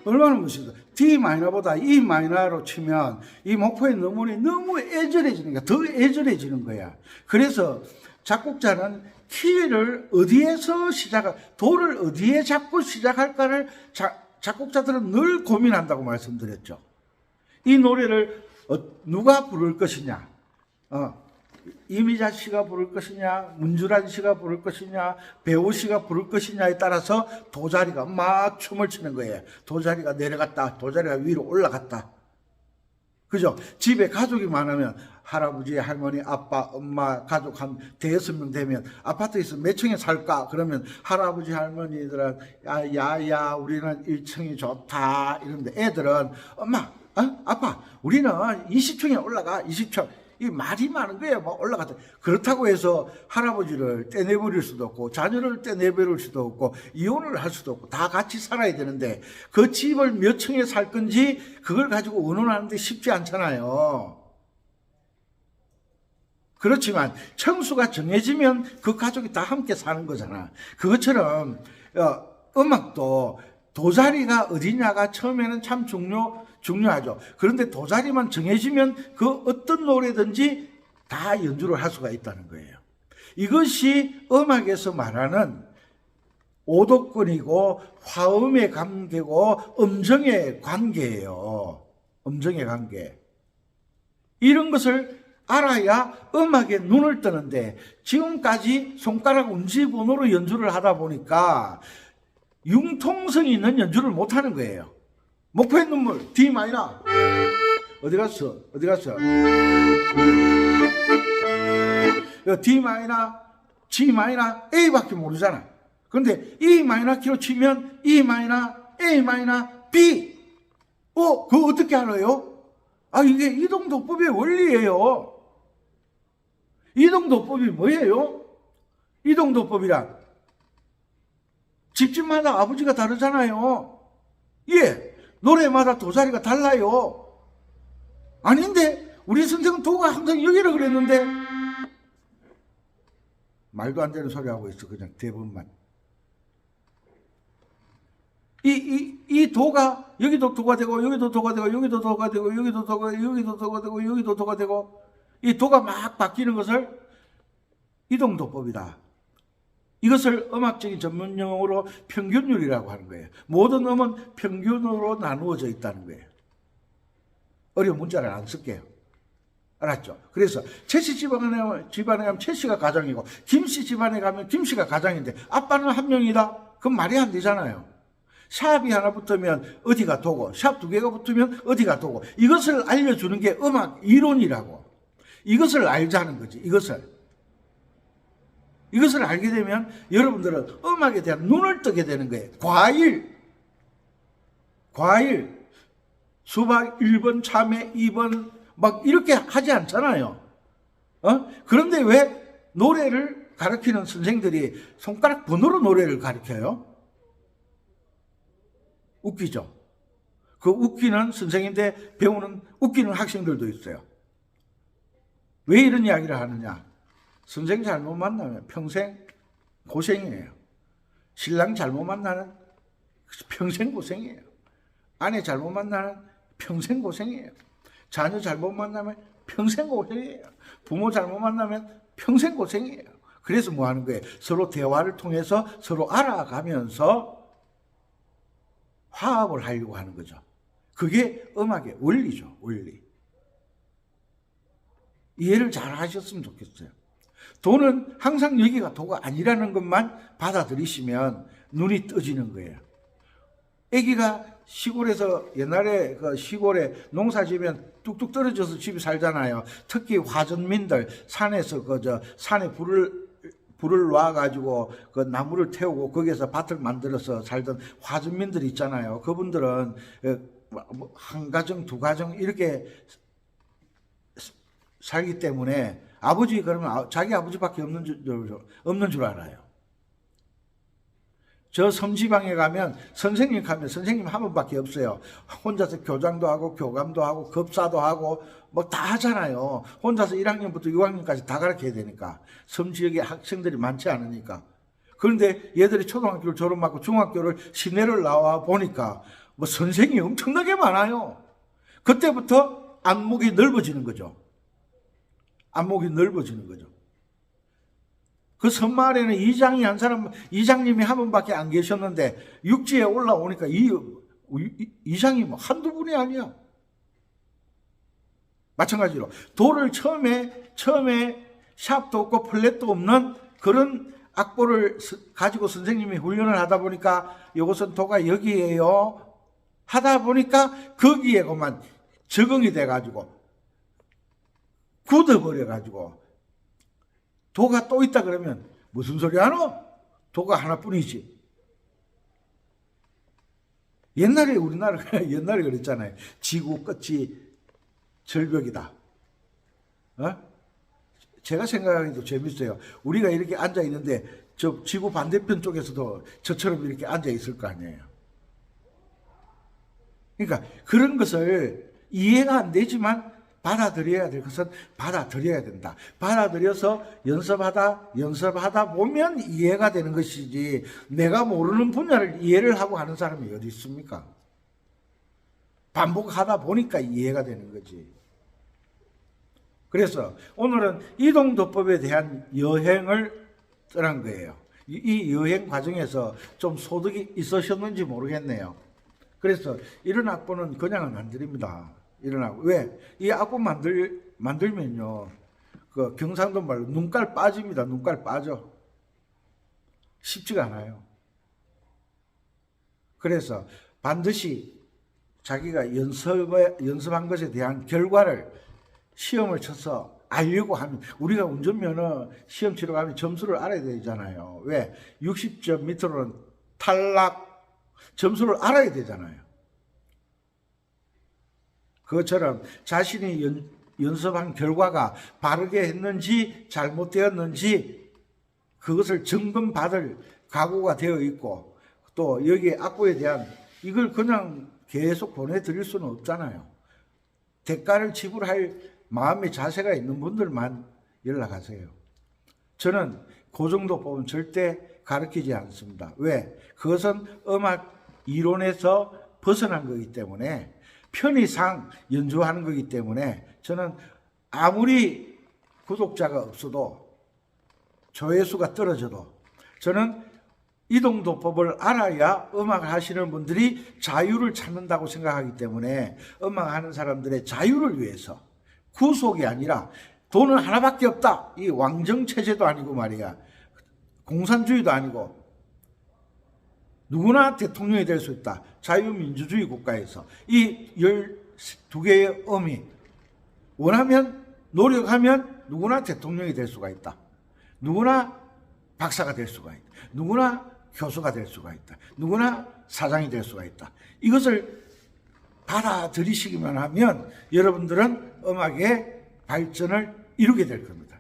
얼마나 멋있어. D 마이너보다 E 마이너로 치면 이 목포의 너무니 너무 애절해지는 거야. 더 애절해지는 거야. 그래서 작곡자는 키를 어디에서 도를 어디에 잡고 시작할까를 작곡자들은 늘 고민한다고 말씀드렸죠. 이 노래를 누가 부를 것이냐, 이미자 씨가 부를 것이냐, 문주란 씨가 부를 것이냐, 배우 씨가 부를 것이냐에 따라서 도자리가 막 춤을 추는 거예요. 도자리가 내려갔다, 도자리가 위로 올라갔다. 그죠? 집에 가족이 많으면 할아버지, 할머니, 아빠, 엄마, 가족 한 대여섯 명 되면 아파트에서 몇 층에 살까? 그러면 할아버지, 할머니들은 야야 우리는 1층이 좋다 이런데 애들은 엄마, 아빠 우리는 20층에 올라가. 20층. 이 말이 많은 거예요. 막 올라갔다. 그렇다고 해서 할아버지를 떼내버릴 수도 없고 자녀를 떼내버릴 수도 없고 이혼을 할 수도 없고 다 같이 살아야 되는데 그 집을 몇 층에 살 건지 그걸 가지고 의논하는데 쉽지 않잖아요. 그렇지만 청수가 정해지면 그 가족이 다 함께 사는 거잖아. 그것처럼 음악도 도자리가 어디냐가 처음에는 참 중요하죠. 그런데 도자리만 정해지면 그 어떤 노래든지 다 연주를 할 수가 있다는 거예요. 이것이 음악에서 말하는 오도권이고 화음의 관계고 음정의 관계예요. 음정의 관계. 이런 것을 알아야 음악에 눈을 뜨는데 지금까지 손가락 운지번호로 연주를 하다 보니까 융통성 있는 연주를 못하는 거예요. 목포의 눈물 D 마이너 어디 갔어? D 마이너, G 마이너, A밖에 모르잖아. 그런데 E 마이너 키로 치면 E 마이너, A 마이너, B. 그거 어떻게 알아요? 이게 이동도법의 원리예요. 이동도법이 뭐예요? 이동도법이란 집집마다 아버지가 다르잖아요. 노래마다 도자리가 달라요. 아닌데 우리 선생은 도가 항상 여기라 그랬는데 말도 안 되는 소리 하고 있어. 그냥 대부분만. 이 도가 여기도 도가 되고 여기도 도가 되고 여기도 도가 되고 여기도 도가 되고 여기도 도가 되고 여기도 도가 되고 이 도가 막 바뀌는 것을 이동도법이다. 이것을 음악적인 전문 용어로 평균율이라고 하는 거예요. 모든 음은 평균으로 나누어져 있다는 거예요. 어려운 문자를 안 쓸게요. 알았죠? 그래서 최씨 집안에 가면 최씨가 가장이고 김씨 집안에 가면 김씨가 가장인데 아빠는 한 명이다? 그럼 말이 안 되잖아요. 샵이 하나 붙으면 어디가 도고 샵 두 개가 붙으면 어디가 도고 이것을 알려주는 게 음악 이론이라고. 이것을 알자는 거지. 이것을 알게 되면 여러분들은 음악에 대한 눈을 뜨게 되는 거예요. 과일, 수박 1번, 참외 2번 막 이렇게 하지 않잖아요. 그런데 왜 노래를 가르치는 선생들이 손가락 번호로 노래를 가르쳐요? 웃기죠? 그 웃기는 선생인데 배우는 웃기는 학생들도 있어요. 왜 이런 이야기를 하느냐? 선생 잘못 만나면 평생 고생이에요. 신랑 잘못 만나는 평생 고생이에요. 아내 잘못 만나는 평생 고생이에요. 자녀 잘못 만나면 평생 고생이에요. 부모 잘못 만나면 평생 고생이에요. 그래서 뭐 하는 거예요? 서로 대화를 통해서 서로 알아가면서 화합을 하려고 하는 거죠. 그게 음악의 원리죠, 원리. 이해를 잘 하셨으면 좋겠어요. 도는 항상 여기가 도가 아니라는 것만 받아들이시면 눈이 떠지는 거예요. 아기가 시골에서 옛날에 그 시골에 농사 지으면 뚝뚝 떨어져서 집에 살잖아요. 특히 화전민들 산에서 산에 불을 놔가지고 그 나무를 태우고 거기에서 밭을 만들어서 살던 화전민들 있잖아요. 그분들은 한 가정, 두 가정 이렇게 살기 때문에 아버지 그러면 자기 아버지밖에 없는 줄 알아요. 저 섬지방에 가면 선생님 한 분밖에 없어요. 혼자서 교장도 하고 교감도 하고 급사도 하고 뭐 다 하잖아요. 혼자서 1학년부터 6학년까지 다 가르쳐야 되니까. 섬 지역에 학생들이 많지 않으니까. 그런데 얘들이 초등학교를 졸업하고 중학교를 시내를 나와 보니까 뭐 선생이 엄청나게 많아요. 그때부터 안목이 넓어지는 거죠. 안목이 넓어지는 거죠. 그 섬마을에는 이장님이 한 분밖에 안 계셨는데 육지에 올라오니까 이장이 뭐 한두 분이 아니야. 마찬가지로 도를 처음에 샵도 없고 플랫도 없는 그런 악보를 가지고 선생님이 훈련을 하다 보니까 이것은 도가 여기에요 하다 보니까 거기에 그만 적응이 돼가지고 굳어버려가지고 도가 또 있다 그러면 무슨 소리 하노? 도가 하나뿐이지. 옛날에 우리나라가 옛날에 그랬잖아요. 지구 끝이 절벽이다. 제가 생각하기도 재밌어요. 우리가 이렇게 앉아 있는데 저 지구 반대편 쪽에서도 저처럼 이렇게 앉아 있을 거 아니에요. 그러니까 그런 것을 이해가 안 되지만 받아들여야 될 것은 받아들여야 된다. 받아들여서 연습하다 보면 이해가 되는 것이지 내가 모르는 분야를 이해를 하고 하는 사람이 어디 있습니까? 반복하다 보니까 이해가 되는 거지. 그래서 오늘은 이동도법에 대한 여행을 떠난 거예요. 이 여행 과정에서 좀 소득이 있으셨는지 모르겠네요. 그래서 이런 악보는 그냥은 안 드립니다. 일어나고. 왜? 이 악보 만들면요. 그 경상도 말로 눈깔 빠집니다. 눈깔 빠져. 쉽지가 않아요. 그래서 반드시 자기가 연습한 것에 대한 결과를 시험을 쳐서 알려고 하면 우리가 운전면허 시험 치러 가면 점수를 알아야 되잖아요. 왜? 60점 밑으로는 탈락. 점수를 알아야 되잖아요. 그것처럼 자신이 연습한 결과가 바르게 했는지 잘못되었는지 그것을 점검받을 각오가 되어 있고 또 여기에 악보에 대한 이걸 그냥 계속 보내드릴 수는 없잖아요. 대가를 지불할 마음의 자세가 있는 분들만 연락하세요. 저는 그 정도 보면 절대 가르치지 않습니다. 왜? 그것은 음악 이론에서 벗어난 거기 때문에 편의상 연주하는 거기 때문에 저는 아무리 구독자가 없어도 조회수가 떨어져도 저는 이동도법을 알아야 음악을 하시는 분들이 자유를 찾는다고 생각하기 때문에 음악하는 사람들의 자유를 위해서 구속이 아니라 돈은 하나밖에 없다. 이 왕정체제도 아니고 말이야. 공산주의도 아니고 누구나 대통령이 될 수 있다. 자유민주주의 국가에서 이 12개의 의미 원하면 노력하면 누구나 대통령이 될 수가 있다. 누구나 박사가 될 수가 있다. 누구나 교수가 될 수가 있다. 누구나 사장이 될 수가 있다. 이것을 받아들이시기만 하면 여러분들은 음악의 발전을 이루게 될 겁니다.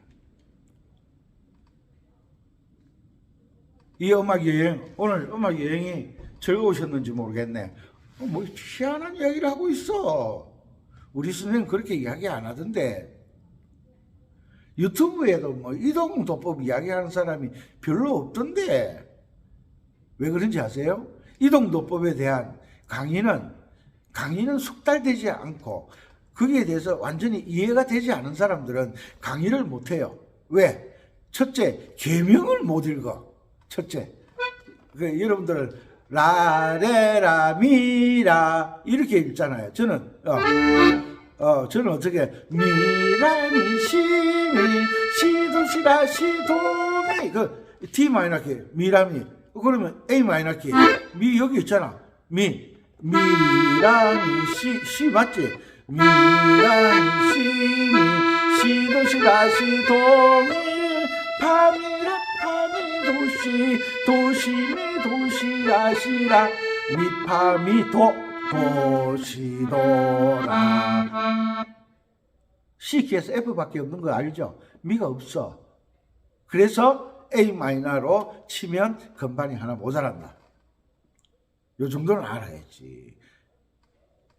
이 음악 여행, 오늘 음악 여행이 즐거우셨는지 모르겠네. 뭐 희한한 이야기를 하고 있어. 우리 선생님 그렇게 이야기 안 하던데. 유튜브에도 뭐 이동도법 이야기하는 사람이 별로 없던데. 왜 그런지 아세요? 이동도법에 대한 강의는 숙달되지 않고 거기에 대해서 완전히 이해가 되지 않은 사람들은 강의를 못해요. 왜? 첫째, 계명을 못 읽어. 첫째. 여러분들 라레라 미라 이렇게 읽잖아요. 저는 저는 어떻게 미라미 시미 시도시라 시도미 D 마이너 키 미라미 그러면 A 마이너 키미 여기 있잖아. 미라미 시 맞지? 미라미 시미 시도시라 시도미 파미라 파미 도시미 도시라시라 미파미 도시도라. C키에서 F밖에 없는 거 알죠? 미가 없어. 그래서 A 마이너로 치면 건반이 하나 모자란다. 요 정도는 알아야지.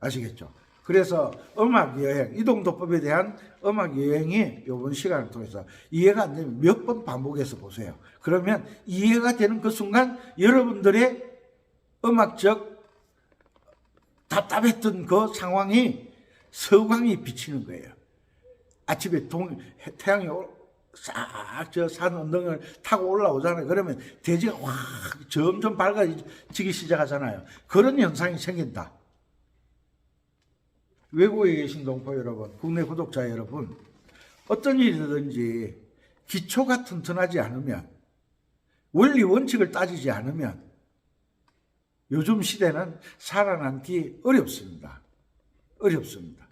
아시겠죠? 그래서 음악 여행, 이동도법에 대한 음악 여행이 이번 시간을 통해서 이해가 안 되면 몇 번 반복해서 보세요. 그러면 이해가 되는 그 순간 여러분들의 음악적 답답했던 그 상황이 서광이 비치는 거예요. 아침에 태양이 싹 저 산 언덕을 타고 올라오잖아요. 그러면 대지가 확 점점 밝아지기 시작하잖아요. 그런 현상이 생긴다. 외국에 계신 동포 여러분, 국내 구독자 여러분, 어떤 일이든지 기초가 튼튼하지 않으면, 원리 원칙을 따지지 않으면 요즘 시대는 살아남기 어렵습니다. 어렵습니다.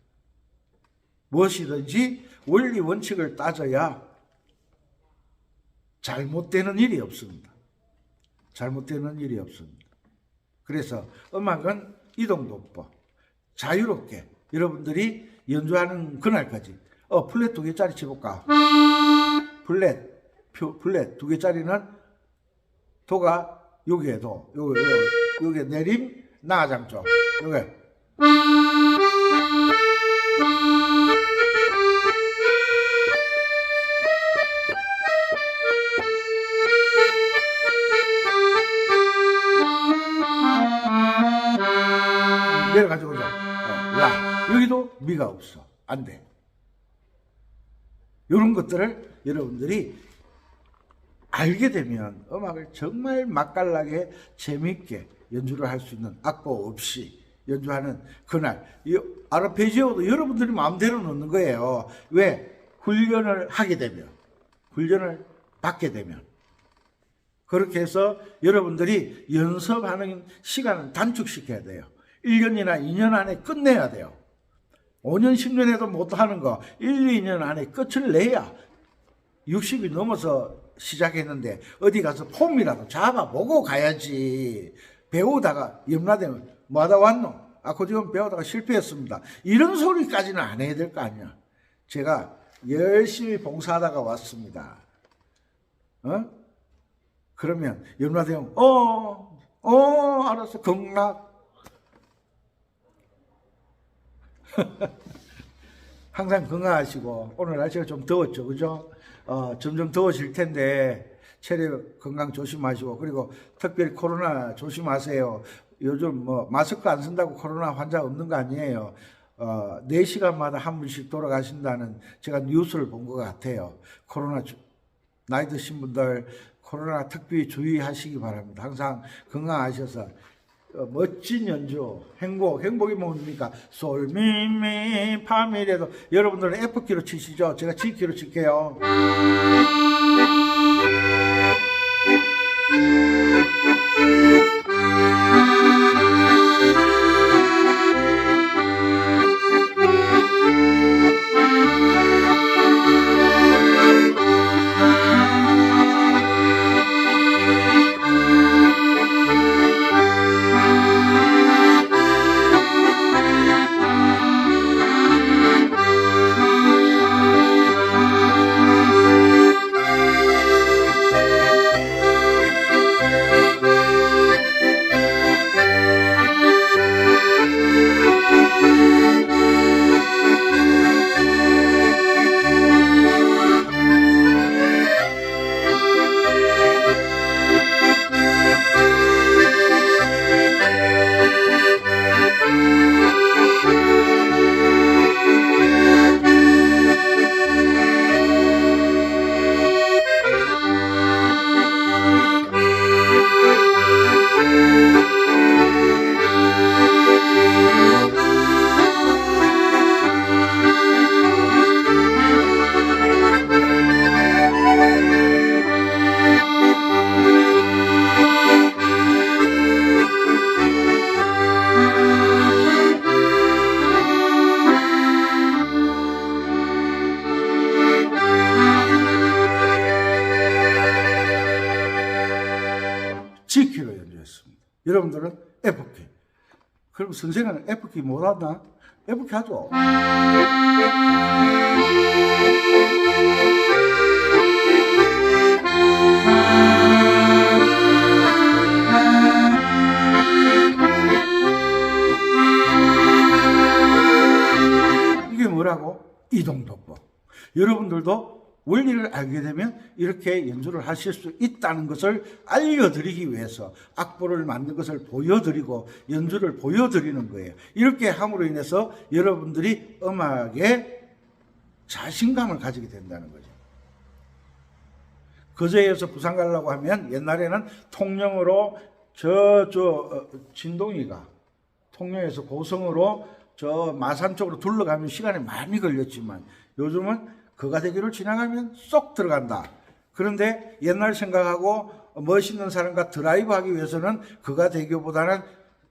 무엇이든지 원리 원칙을 따져야 잘못되는 일이 없습니다. 잘못되는 일이 없습니다. 그래서 음악은 이동도법, 자유롭게 여러분들이 연주하는 그날까지 플랫 2개짜리 쳐볼까? 플랫 2개짜리는 도가 요게 도, 요게 내림, 나가장조, 요게 내려가지고 오죠. 라. 여기도 미가 없어. 안 돼. 이런 것들을 여러분들이 알게 되면 음악을 정말 맛깔나게 재미있게 연주를 할 수 있는 악보 없이 연주하는 그날. 이 아르페지오도 여러분들이 마음대로 넣는 거예요. 왜? 훈련을 하게 되면, 훈련을 받게 되면. 그렇게 해서 여러분들이 연습하는 시간을 단축시켜야 돼요. 1년이나 2년 안에 끝내야 돼요. 5년, 10년 해도 못하는 거 1, 2년 안에 끝을 내야 60이 넘어서 시작했는데 어디 가서 폼이라도 잡아보고 가야지. 배우다가 염라대면 뭐하다 왔노? 아코디언 배우다가 실패했습니다. 이런 소리까지는 안 해야 될 거 아니야. 제가 열심히 봉사하다가 왔습니다. 그러면 염라대형 알았어. 극락. 항상 건강하시고 오늘 날씨가 좀 더웠죠, 그죠? 점점 더워질 텐데 체력 건강 조심하시고 그리고 특별히 코로나 조심하세요. 요즘 뭐 마스크 안 쓴다고 코로나 환자 없는 거 아니에요. 4시간마다 한 분씩 돌아가신다는 제가 뉴스를 본 것 같아요. 코로나 나이 드신 분들 코로나 특별히 주의하시기 바랍니다. 항상 건강하셔서 멋진 연주, 행복이 뭡니까? 솔, 미, 미, 파미래도 여러분들은 F키로 치시죠? 제가 G키로 칠게요. 여러분들은 F키. 그럼 선생은 F키 못하나? F키 하죠. 이게 뭐라고? 이동도법. 여러분들도 원리를 알게 되면 이렇게 연주를 하실 수 있다는 것을 알려드리기 위해서 악보를 만든 것을 보여드리고 연주를 보여드리는 거예요. 이렇게 함으로 인해서 여러분들이 음악에 자신감을 가지게 된다는 거죠. 거제에서 부산 가려고 하면 옛날에는 통영으로 진동이가 통영에서 고성으로 저 마산 쪽으로 둘러가면 시간이 많이 걸렸지만 요즘은 거가대교를 지나가면 쏙 들어간다. 그런데 옛날 생각하고 멋있는 사람과 드라이브 하기 위해서는 거가대교보다는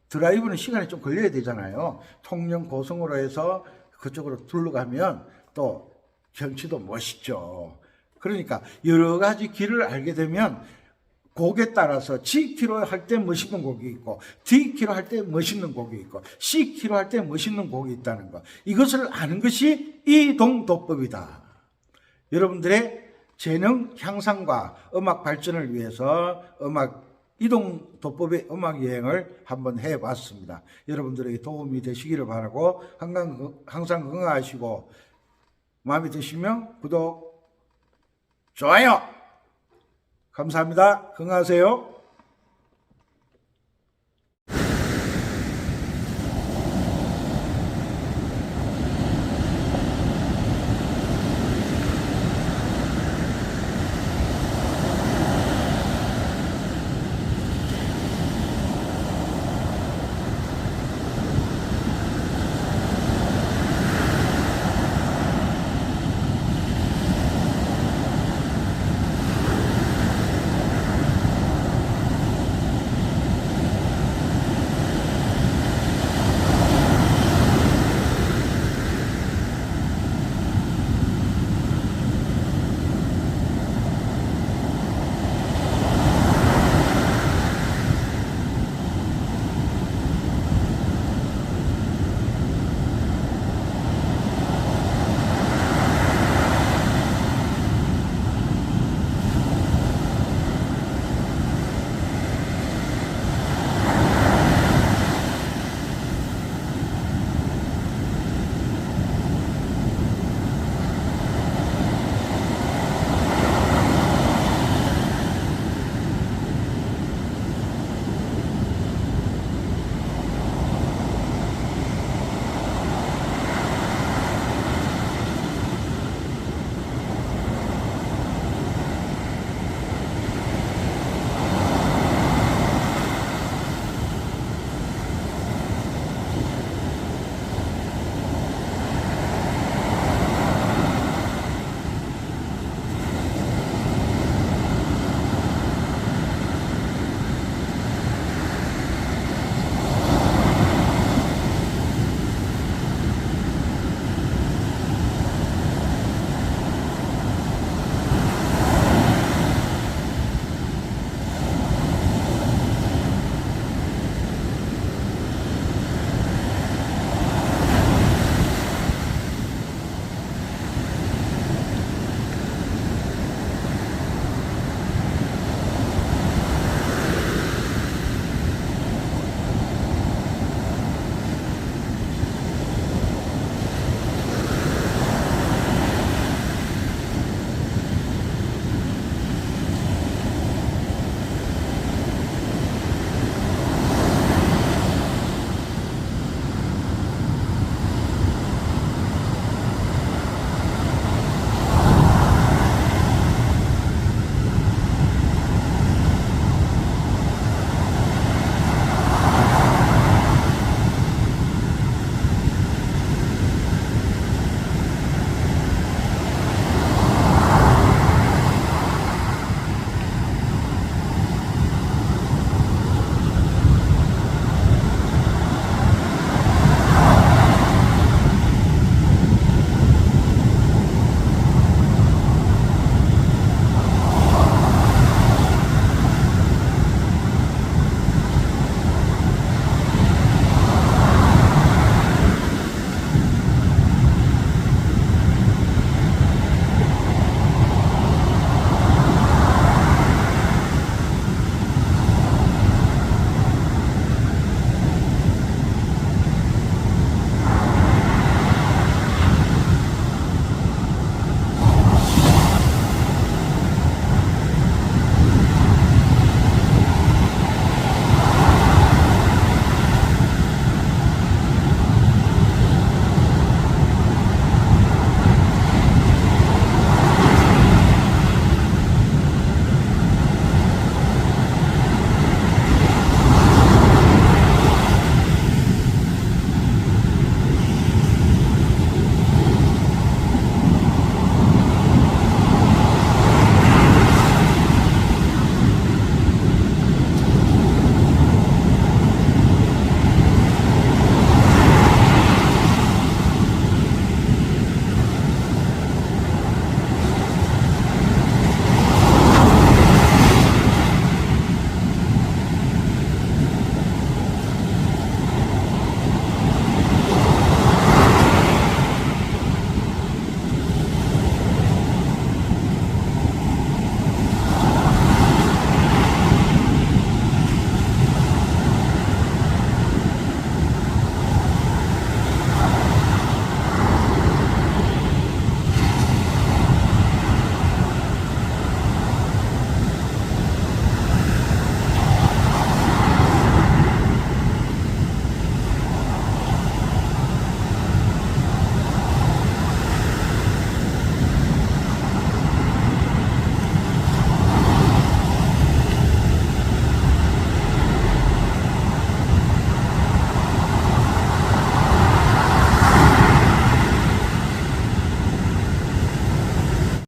드라이브는 시간이 좀 걸려야 되잖아요. 통영 고성으로 해서 그쪽으로 둘러가면 또 경치도 멋있죠. 그러니까 여러 가지 길을 알게 되면 곡에 따라서 G키로 할 때 멋있는 곡이 있고 D키로 할 때 멋있는 곡이 있고 C키로 할 때 멋있는 곡이 있다는 것. 이것을 아는 것이 이동도법이다. 여러분들의 재능 향상과 음악 발전을 위해서 이동도법의 음악 여행을 한번 해봤습니다. 여러분들에게 도움이 되시기를 바라고 항상 건강하시고 마음에 드시면 구독, 좋아요! 감사합니다. 건강하세요.